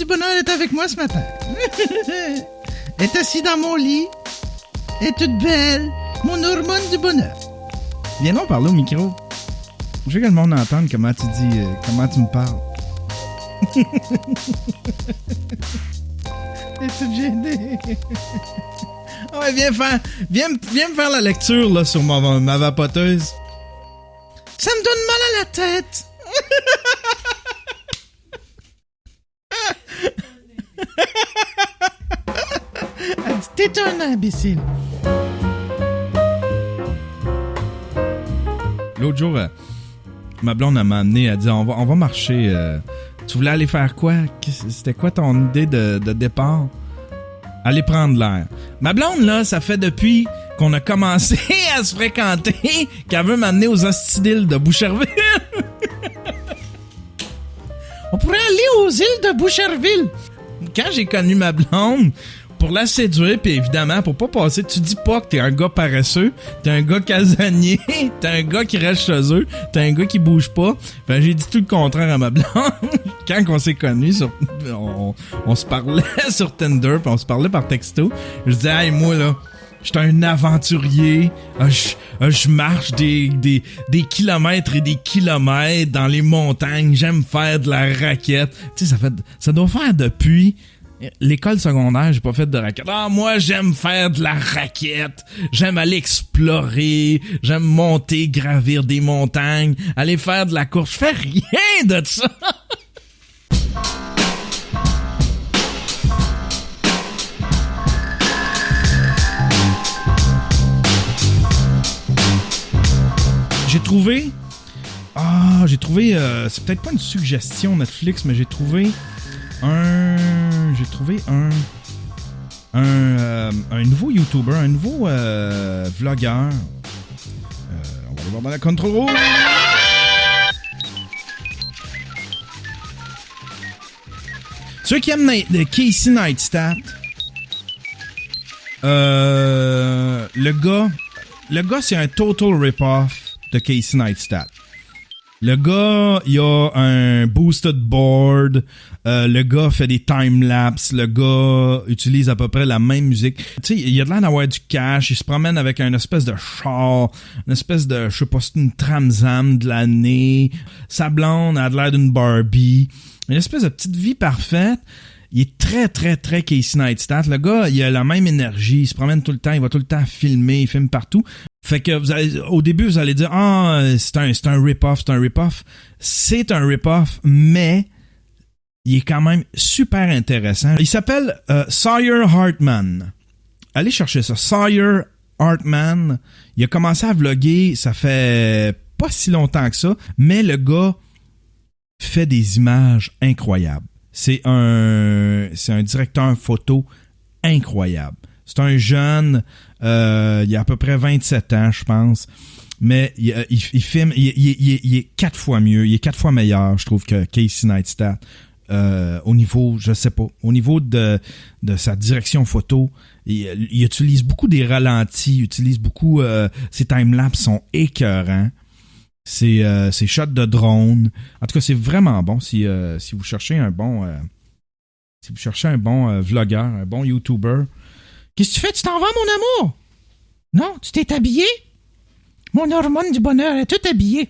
du bonheur est avec moi ce matin. Elle est assise dans mon lit. Elle est toute belle. Mon hormone du bonheur. Viens donc parler au micro. Je veux que le monde entende comment tu dis, comment tu me parles. Elle est toute gênée. Ouais, viens me faire la lecture là, sur ma vapoteuse. Ça me donne mal à la tête. Elle dit, t'es un imbécile. L'autre jour, ma blonde m'a amené, elle dit, on va marcher. Tu voulais aller faire quoi? C'était quoi ton idée de départ? Aller prendre l'air. Ma blonde, là, ça fait depuis qu'on a commencé à se fréquenter qu'elle veut m'amener aux hostiles de Boucherville. On pourrait aller aux îles de Boucherville. Quand j'ai connu ma blonde, pour la séduire, puis évidemment, pour pas passer, tu dis pas que t'es un gars paresseux, t'es un gars casanier, t'es un gars qui reste chez eux, t'es un gars qui bouge pas. Ben, j'ai dit tout le contraire à ma blonde. Quand on s'est connus, on se parlait sur Tinder, puis on se parlait par texto. Je disais, hey, moi, là, j'étais un aventurier, je marche des kilomètres et des kilomètres dans les montagnes, j'aime faire de la raquette. Tu sais, ça doit faire depuis l'école secondaire, j'ai pas fait de raquette. Ah, moi, j'aime faire de la raquette. J'aime aller explorer. J'aime monter, gravir des montagnes, aller faire de la course. Je fais rien de ça. J'ai trouvé, c'est peut-être pas une suggestion Netflix, mais j'ai trouvé un nouveau YouTuber, un nouveau vlogueur. On va aller voir dans la control room. Ceux qui aiment Casey Neistat, le gars c'est un total rip-off de Casey Neistat. Le gars, il a un boosted board. Le gars fait des time-lapse. Le gars utilise à peu près la même musique. Tu sais, il a de l'air d'avoir du cash. Il se promène avec une espèce de char. Une espèce de, je sais pas, c'est une Tramzam de l'année. Sa blonde a de l'air d'une Barbie. Une espèce de petite vie parfaite. Il est très, très, très Casey Neistat. Le gars, il a la même énergie. Il se promène tout le temps. Il va tout le temps filmer. Il filme partout. Fait que au début, vous allez dire, c'est un rip-off, c'est un rip-off. C'est un rip-off, mais il est quand même super intéressant. Il s'appelle Sawyer Hartman. Allez chercher ça. Sawyer Hartman. Il a commencé à vlogger, ça fait pas si longtemps que ça, mais le gars fait des images incroyables. C'est un directeur photo incroyable. C'est un jeune, il a à peu près 27 ans, je pense. Mais il filme, il est 4 fois mieux, il est 4 fois meilleur, je trouve, que Casey Neistat. Au niveau, je sais pas, au niveau de sa direction photo, il utilise beaucoup des ralentis, il utilise beaucoup, ses timelapses sont écœurants. Ses shots de drone. En tout cas, c'est vraiment bon si vous cherchez un bon vlogueur, un bon YouTuber. Qu'est-ce que tu fais? Tu t'en vas, mon amour? Non, tu t'es habillé? Mon hormone du bonheur est tout habillée.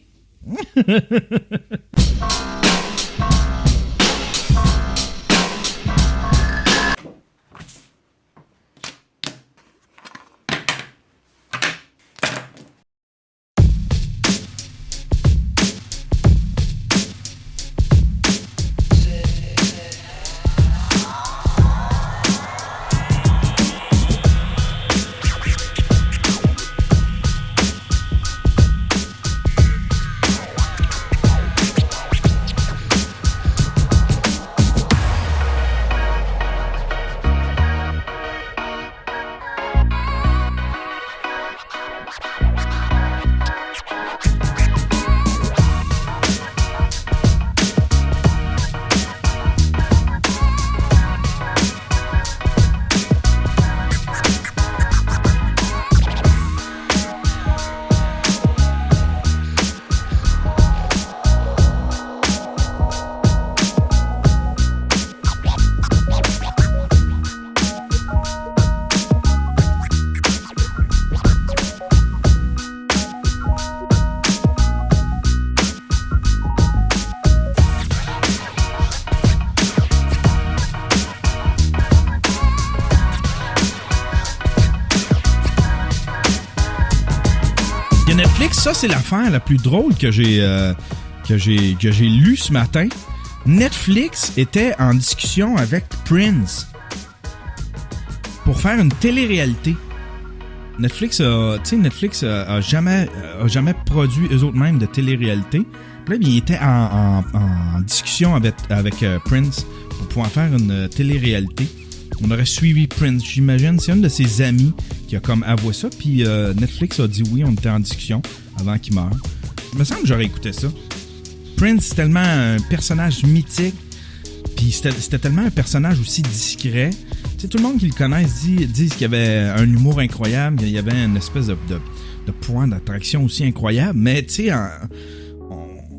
Netflix, ça c'est l'affaire la plus drôle que j'ai lue ce matin. Netflix était en discussion avec Prince pour faire une télé-réalité. Netflix a jamais produit eux-mêmes de télé-réalité. Puis là, il était en discussion avec Prince pour pouvoir faire une télé-réalité. On aurait suivi Prince, j'imagine. C'est un de ses amis qui a comme avoué ça. Puis Netflix a dit oui, on était en discussion avant qu'il meure. Il me semble que j'aurais écouté ça. Prince, c'est tellement un personnage mythique. Puis c'était tellement un personnage aussi discret. Tu sais, tout le monde qui le connaisse disent qu'il y avait un humour incroyable, qu'il y avait une espèce de point d'attraction aussi incroyable. Mais tu sais,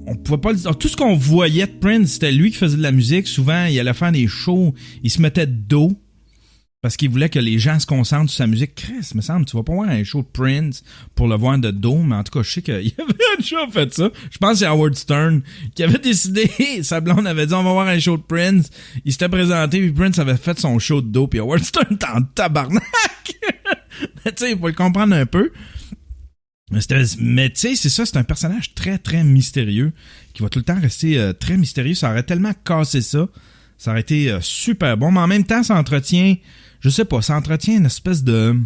on pouvait pas le dire. Tout ce qu'on voyait de Prince, c'était lui qui faisait de la musique. Souvent, il allait faire des shows, il se mettait de dos parce qu'il voulait que les gens se concentrent sur sa musique. Chris, me semble, tu vas pas voir un show de Prince pour le voir de dos, mais en tout cas, je sais qu'il y avait un show fait ça. Je pense que c'est Howard Stern qui avait décidé, sa blonde avait dit on va voir un show de Prince. Il s'était présenté, puis Prince avait fait son show de dos, puis Howard Stern était en tabarnak. Mais tu sais, il faut le comprendre un peu. Mais tu sais, c'est ça, c'est un personnage très, très mystérieux qui va tout le temps rester très mystérieux. Ça aurait tellement cassé ça. Ça aurait été super bon. Mais en même temps, ça entretient, je sais pas, ça entretient une espèce de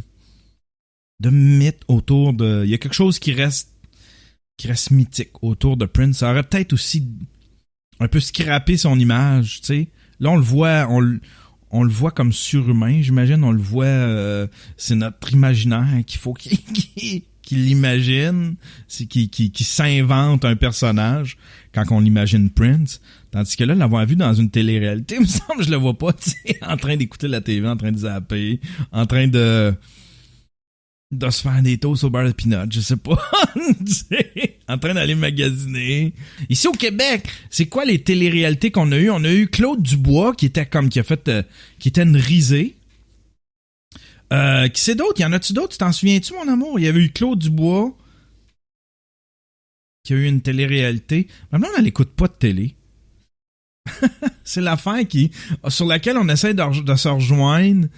mythe autour de... Il y a quelque chose qui reste mythique autour de Prince. Ça aurait peut-être aussi un peu scrappé son image, tu sais. Là, on le voit comme surhumain, j'imagine. On le voit... c'est notre imaginaire qu'il faut qu'il l'imagine, c'est qui s'invente un personnage quand on imagine Prince. Tandis que là, l'avoir vu dans une télé-réalité, il me semble que je le vois pas, tu sais, en train d'écouter la TV, en train de zapper, en train de se faire des toasts au beurre de peanut, je sais pas, en train d'aller magasiner. Ici au Québec, c'est quoi les télé-réalités qu'on a eues? On a eu Claude Dubois, qui était une risée. Qui c'est d'autres? Y en a-tu d'autres? Tu t'en souviens-tu, mon amour? Il y avait eu Claude Dubois qui a eu une télé-réalité. Maintenant, on n'écoute pas de télé. C'est l'affaire sur laquelle on essaie de se rejoindre.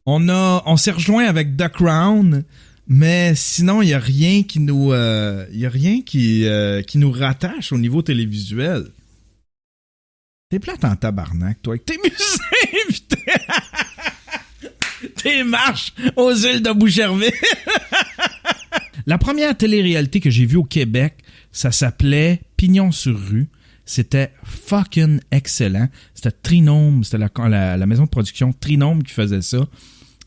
On s'est rejoint avec The Crown, mais sinon, il n'y a rien qui nous rattache au niveau télévisuel. T'es plate en tabarnak, toi, avec tes musées, putain! Tes marches aux îles de Boucherville. La première télé-réalité que j'ai vue au Québec, ça s'appelait Pignon sur rue. C'était fucking excellent. C'était Trinôme, c'était la maison de production Trinôme qui faisait ça.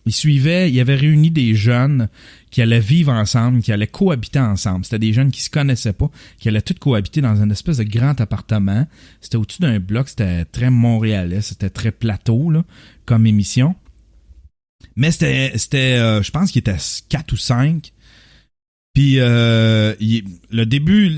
Il avait réuni des jeunes qui allaient vivre ensemble, qui allaient cohabiter ensemble. C'était des jeunes qui se connaissaient pas, qui allaient tous cohabiter dans une espèce de grand appartement. C'était au-dessus d'un bloc, c'était très montréalais, c'était très plateau là, comme émission. Mais c'était je pense qu'il était 4 ou 5. Puis le début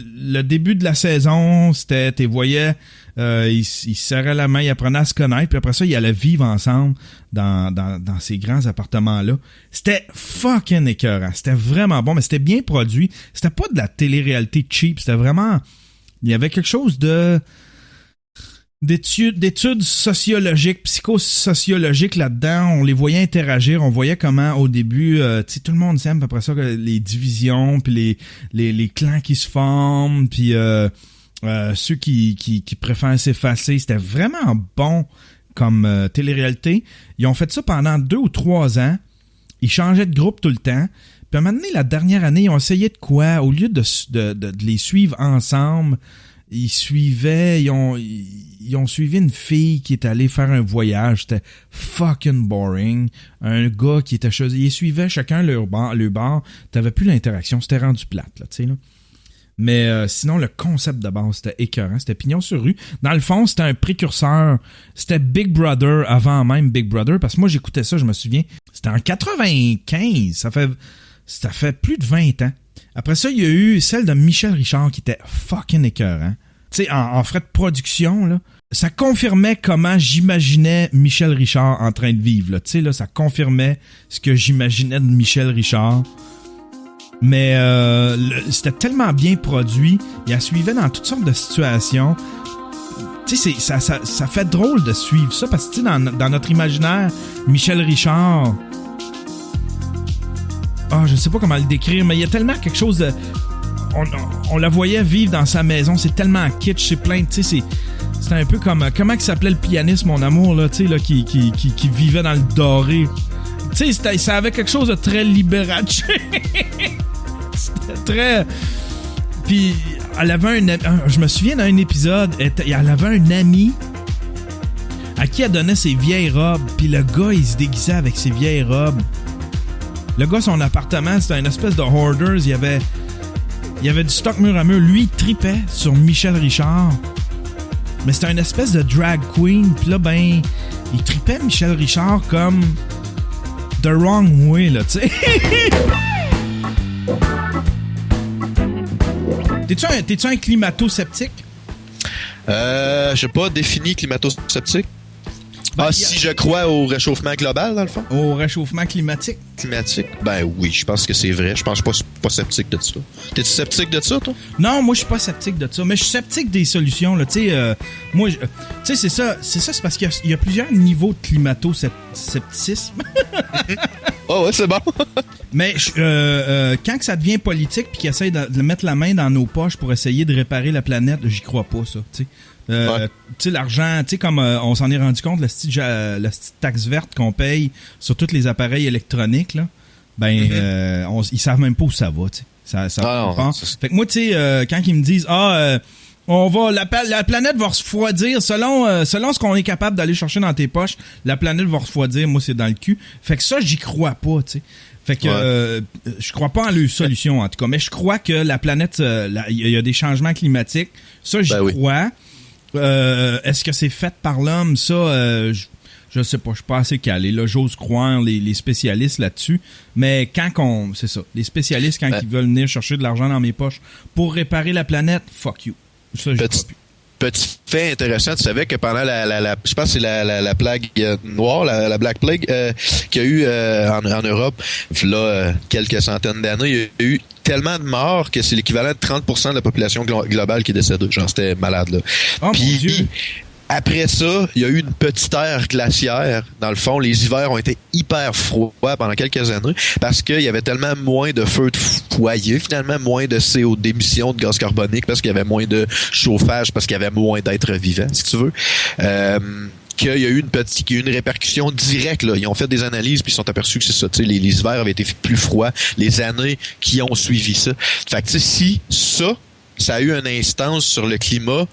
de la saison, c'était, tu voyais, ils se serraient la main, ils apprenaient à se connaître, puis après ça, ils allaient vivre ensemble dans ces grands appartements-là. C'était fucking écœurant. C'était vraiment bon, mais c'était bien produit. C'était pas de la télé-réalité cheap. C'était vraiment... Il y avait quelque chose d'études sociologiques, psychosociologiques là-dedans. On les voyait interagir, on voyait comment au début, tu sais, tout le monde s'aime, puis après ça, les divisions, puis les clans qui se forment, puis ceux qui préfèrent s'effacer. C'était vraiment bon comme télé-réalité. Ils ont fait ça pendant 2 ou 3 ans. Ils changeaient de groupe tout le temps. Puis à un moment donné, la dernière année, ils ont essayé de quoi? Au lieu de les suivre ensemble, ils ont suivi une fille qui est allée faire un voyage. C'était fucking boring. Un gars qui était choisi. Ils suivaient chacun leur bar. T'avais plus l'interaction. C'était rendu plate, là, tu sais, là. Mais sinon, le concept de base, c'était écœurant. C'était Pignon sur rue. Dans le fond, c'était un précurseur. C'était Big Brother avant même Big Brother. Parce que moi, j'écoutais ça, je me souviens. C'était en 95. Ça fait plus de 20 ans. Après ça, il y a eu celle de Michel Richard qui était fucking écœurant. Tu sais, en frais de production, là, ça confirmait comment j'imaginais Michel Richard en train de vivre. Tu sais, là, ça confirmait ce que j'imaginais de Michel Richard. Mais c'était tellement bien produit. Il la suivait dans toutes sortes de situations. Tu sais, ça fait drôle de suivre ça parce que, tu sais, dans notre imaginaire, Michel Richard... je sais pas comment le décrire, mais il y a tellement quelque chose de... on la voyait vivre dans sa maison. C'est tellement kitsch, c'est plein, tu sais, c'était un peu comme... Comment il s'appelait le pianiste, mon amour, là, tu sais, là, qui vivait dans le doré. Tu sais, ça avait quelque chose de très libérace. C'était très... Puis, elle avait je me souviens d'un épisode, elle avait un ami à qui elle donnait ses vieilles robes. Puis le gars, il se déguisait avec ses vieilles robes. Le gars, son appartement, c'était une espèce de hoarders. Il y avait du stock mur à mur. Lui, il tripait sur Michel Richard. Mais c'était une espèce de drag queen. Puis là, ben, il tripait Michel Richard comme the wrong way, là, tu sais. T'es-tu un climato-sceptique? Je sais pas, défini climato-sceptique. Si je crois au réchauffement global, dans le fond? Au réchauffement climatique? Climatique? Ben oui, je pense que c'est vrai. Je pense pas sceptique de ça. T'es-tu sceptique de ça, toi? Non, moi, je suis pas sceptique de ça. Mais je suis sceptique des solutions, là. Tu sais, moi, tu sais, c'est ça. C'est parce qu'il y a plusieurs niveaux de climato-scepticisme. Oh ouais, c'est bon. Mais quand que ça devient politique puis qu'ils essayent de mettre la main dans nos poches pour essayer de réparer la planète, j'y crois pas, ça, tu sais. Tu sais, l'argent, tu sais, comme on s'en est rendu compte, la petite taxe verte qu'on paye sur tous les appareils électroniques, là, ben, ils savent même pas où ça va, tu sais. Fait que moi, tu sais, quand ils me disent, la planète va se refroidir selon ce qu'on est capable d'aller chercher dans tes poches, la planète va refroidir, moi, c'est dans le cul. Fait que ça, j'y crois pas, tu sais. Fait que je crois pas en leur solution, en tout cas, mais je crois que la planète, il y a des changements climatiques. Ça, j'y crois. Est-ce que c'est fait par l'homme? Ça, je sais pas, je suis pas assez calé. Là, j'ose croire les spécialistes là-dessus. Mais c'est ça, les spécialistes, quand ils veulent venir chercher de l'argent dans mes poches pour réparer la planète, fuck you. Ça, je crois plus. Petit fait intéressant, tu savais que pendant je pense que c'est la plague noire, la Black Plague, qu'il y a eu en Europe, là, quelques centaines d'années, il y a eu tellement de morts que c'est l'équivalent de 30% de la population globale qui est décédée. Genre, c'était malade, là. Oh, mon Dieu. Après ça, il y a eu une petite ère glaciaire. Dans le fond, les hivers ont été hyper froids pendant quelques années parce qu'il y avait tellement moins de feux de foyer, finalement moins de CO, d'émissions de gaz carbonique parce qu'il y avait moins de chauffage, parce qu'il y avait moins d'êtres vivants, si tu veux. Qu'il y a eu une répercussion directe, là. Ils ont fait des analyses puis ils sont aperçus que c'est ça. Tu sais, les hivers avaient été plus froids les années qui ont suivi ça. Fait que tu sais, si ça a eu une instance sur le climat.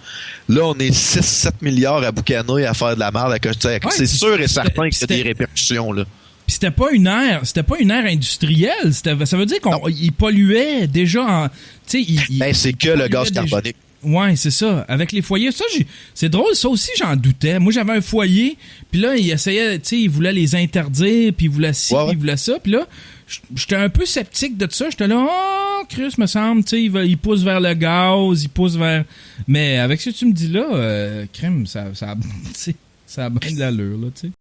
Là, on est 6-7 milliards à boucaner à faire de la merde. C'est sûr et certain qu'il y a des répercussions, là. Puis c'était pas une ère industrielle. Ça veut dire qu'il polluait déjà tu sais, c'est que le gaz carbonique. Ouais, c'est ça. Avec les foyers, ça, c'est drôle, ça aussi, j'en doutais. Moi, j'avais un foyer, puis là, il essayait, tu sais, il voulait les interdire, puis il voulait ci, puis il voulait ça, puis là, j'étais un peu sceptique de ça. J'étais là, Chris, me semble, tu sais, il pousse vers le gaz, il pousse vers... Mais avec ce que tu me dis là, crème, ça a bien de l'allure, là, tu sais.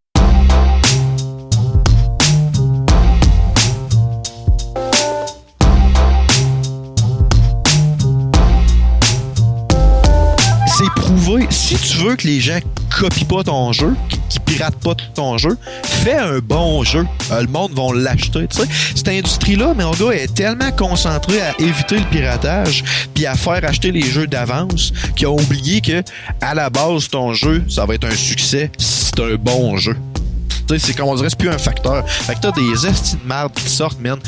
C'est prouvé. Si tu veux que les gens copient pas ton jeu, qui piratent pas ton jeu, fais un bon jeu. Le monde va l'acheter. Tu sais, cette industrie-là, mon gars, est tellement concentrée à éviter le piratage puis à faire acheter les jeux d'avance qu'ils ont oublié que à la base, ton jeu, ça va être un succès si c'est un bon jeu. C'est comme on dirait, c'est plus un facteur. Fait que t'as des estis de merde qui sortent, man.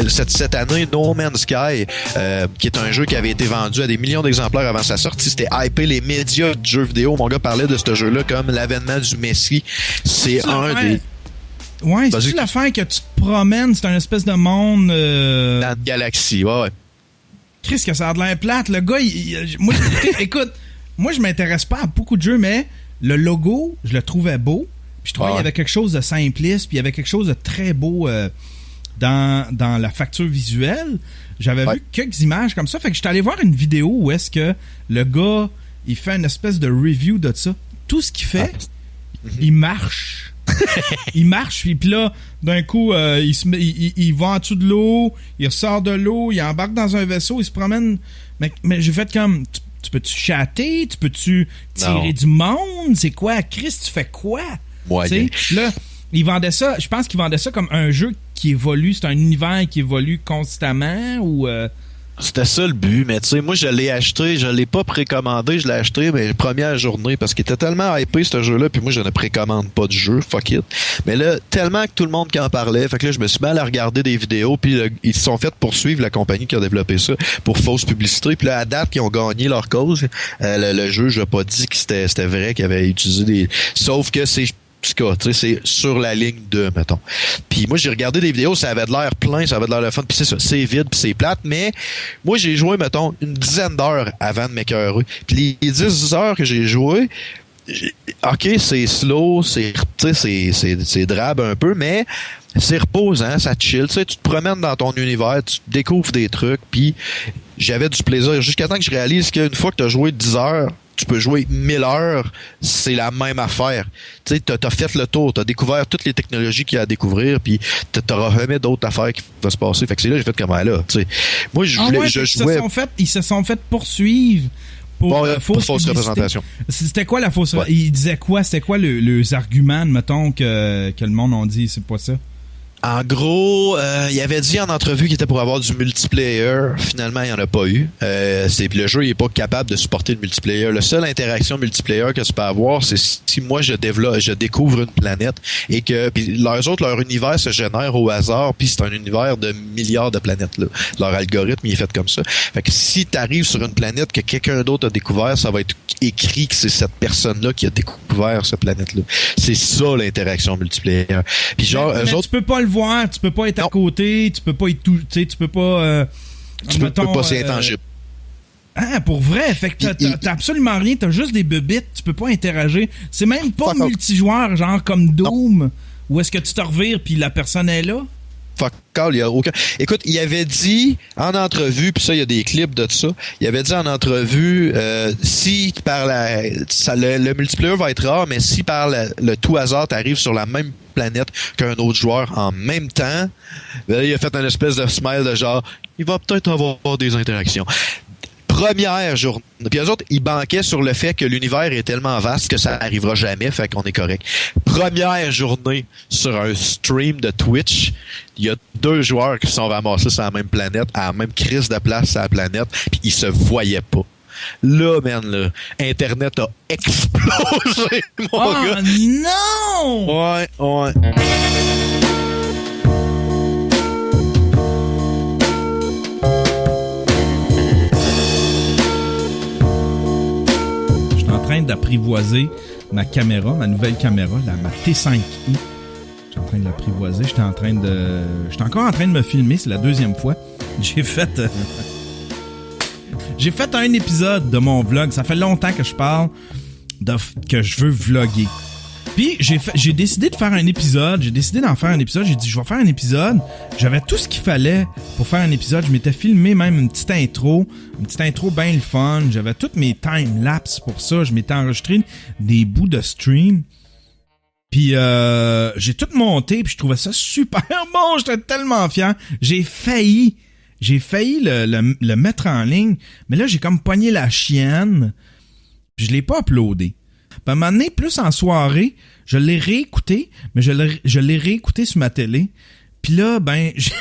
Cette année, No Man's Sky, qui est un jeu qui avait été vendu à des millions d'exemplaires avant sa sortie, c'était hypé les médias de jeux vidéo. Mon gars parlait de ce jeu-là comme l'avènement du Messi. C'est des... Ouais, c'est-tu l'affaire que tu te promènes, c'est un espèce de monde... Dans une galaxie, ouais. Chris, que ça a de l'air plate. Le gars, moi, écoute, moi, je m'intéresse pas à beaucoup de jeux, mais le logo, je le trouvais beau. Je trouvais qu'il y avait quelque chose de simpliste, puis il y avait quelque chose de très beau dans la facture visuelle. J'avais vu quelques images comme ça. Fait que j'étais allé voir une vidéo où est-ce que le gars, il fait une espèce de review de ça. Tout ce qu'il fait, il marche. Il marche, puis là, d'un coup, il va en dessous de l'eau, il ressort de l'eau, il embarque dans un vaisseau, il se promène. Mais j'ai fait comme... Tu peux-tu chatter? Tu peux-tu tirer du monde? C'est quoi? Chris, tu fais quoi? Là, il vendait ça, je pense qu'il vendait ça comme un jeu qui évolue, c'est un univers qui évolue constamment ou C'était ça le but, mais tu sais, moi je l'ai acheté, je l'ai pas précommandé, je l'ai acheté mais première journée parce qu'il était tellement hypé ce jeu-là, puis moi je ne précommande pas du jeu, fuck it. Mais là, tellement que tout le monde qui en parlait, fait que là je me suis mis à aller regarder des vidéos, puis là, ils se sont fait poursuivre la compagnie qui a développé ça pour fausse publicité, puis là à date qu'ils ont gagné leur cause, le juge a pas dit que c'était vrai qu'il avait utilisé des, sauf que c'est c'est sur la ligne de, mettons. Puis moi, j'ai regardé des vidéos, ça avait de l'air plein, ça avait de l'air le fun, puis c'est ça, c'est vide, puis c'est plate, mais moi, j'ai joué, mettons, une dizaine d'heures avant de m'écœurer. Puis les 10 heures que j'ai joué, OK, c'est slow, c'est drabe un peu, mais c'est reposant, ça chill, tu sais, tu te promènes dans ton univers, tu découvres des trucs, puis j'avais du plaisir jusqu'à temps que je réalise qu'une fois que tu as joué 10 heures, tu peux jouer 1000 heures, c'est la même affaire. Tu sais, t'as fait le tour, t'as découvert toutes les technologies qu'il y a à découvrir, puis t'auras jamais d'autres affaires qui vont se passer. Fait que c'est là que j'ai fait comme là, tu sais. Moi, je jouais... Ils se sont fait poursuivre pour fausse représentation. C'était quoi la fausse... Ouais. Ils disaient quoi? C'était quoi les arguments, mettons, que le monde a dit, c'est pas ça? En gros, il avait dit en entrevue qu'il était pour avoir du multiplayer. Finalement, il n'y en a pas eu. Le jeu il est pas capable de supporter le multiplayer. La seule interaction multiplayer que tu peux avoir, c'est si moi je découvre une planète et que leur univers se génère au hasard, puis c'est un univers de milliards de planètes là. Leur algorithme il est fait comme ça. Fait que si tu arrives sur une planète que quelqu'un d'autre a découvert, ça va être écrit que c'est cette personne-là qui a découvert cette planète-là. C'est ça l'interaction multiplayer. Puis genre, mais tu peux pas le voir, tu peux pas être à côté, tu peux pas être tout, tu sais, tu peux pas peux pas, c'est intangible. Ah, pour vrai, fait que t'as absolument rien, t'as juste des bebites, tu peux pas interagir. C'est même pas multijoueur, genre comme Doom, où est-ce que tu te revires puis la personne est là? Fuck all, il y a aucun... Écoute, il avait dit en entrevue, puis ça, il y a des clips de ça, il avait dit en entrevue, si par le multiplayer va être rare, mais si par le tout hasard t'arrives sur la même planète qu'un autre joueur en même temps, là, il a fait une espèce de smile de genre, il va peut-être avoir des interactions. Première journée. Puis eux autres, ils banquaient sur le fait que l'univers est tellement vaste que ça arrivera jamais, fait qu'on est correct. Première journée sur un stream de Twitch, il y a 2 joueurs qui se sont ramassés sur la même planète, à la même crise de place sur la planète, puis ils se voyaient pas. Là, man, là, Internet a explosé, mon gars. Non! Ouais. En train d'apprivoiser ma caméra, ma nouvelle caméra, ma T5i. J'étais en train de l'apprivoiser. J'étais encore en train de me filmer, c'est la 2e fois. J'ai fait un épisode de mon vlog. Ça fait longtemps que je parle que je veux vlogger. Puis j'ai décidé de faire un épisode. J'ai décidé d'en faire un épisode. J'ai dit, je vais faire un épisode. J'avais tout ce qu'il fallait pour faire un épisode. Je m'étais filmé même une petite intro bien le fun. J'avais toutes mes time-lapse pour ça. Je m'étais enregistré des bouts de stream. Puis j'ai tout monté. Puis je trouvais ça super bon. J'étais tellement fier. J'ai failli le mettre en ligne. Mais là, j'ai comme pogné la chienne. Puis je l'ai pas uploadé. Puis à un moment donné, plus en soirée, je l'ai réécouté, mais je l'ai réécouté sur ma télé. Puis là, ben, j'ai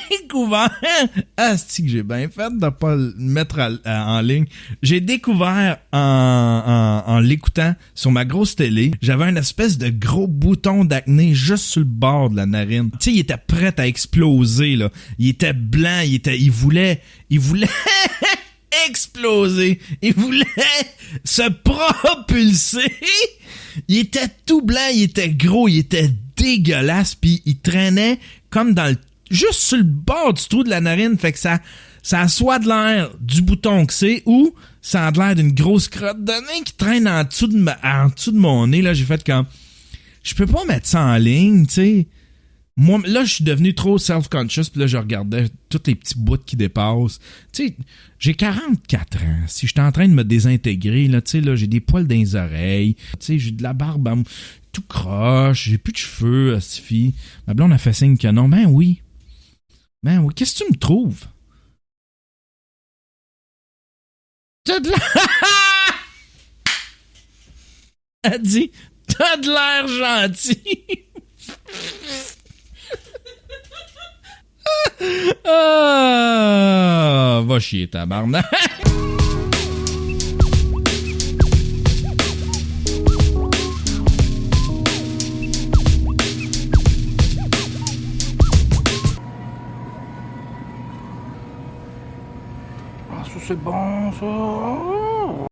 découvert... c'est que j'ai bien fait de pas le mettre en ligne. J'ai découvert en l'écoutant sur ma grosse télé, j'avais un espèce de gros bouton d'acné juste sur le bord de la narine. Tu sais, il était prêt à exploser, là. Il était blanc, il voulait exploser. Il voulait se propulser. Il était tout blanc, il était gros, il était dégueulasse, puis il traînait comme juste sur le bord du trou de la narine, fait que ça a soit de l'air du bouton que c'est, ou ça a de l'air d'une grosse crotte de nez qui traîne en dessous de mon nez. Là, j'ai fait comme, je peux pas mettre ça en ligne, tu sais. Moi, là, je suis devenu trop self-conscious, puis là, je regardais tous les petits bouts qui dépassent. Tu sais, j'ai 44 ans. Si je suis en train de me désintégrer, là, tu sais, là, j'ai des poils dans les oreilles. Tu sais, j'ai de la barbe tout croche, j'ai plus de cheveux, Astifi. Ma blonde a fait signe que non. Ben oui. Qu'est-ce que tu me trouves? T'as de l'air... Elle dit, t'as de l'air gentil. Ah, va chier, tabarnak. Ah, ça c'est bon, ça.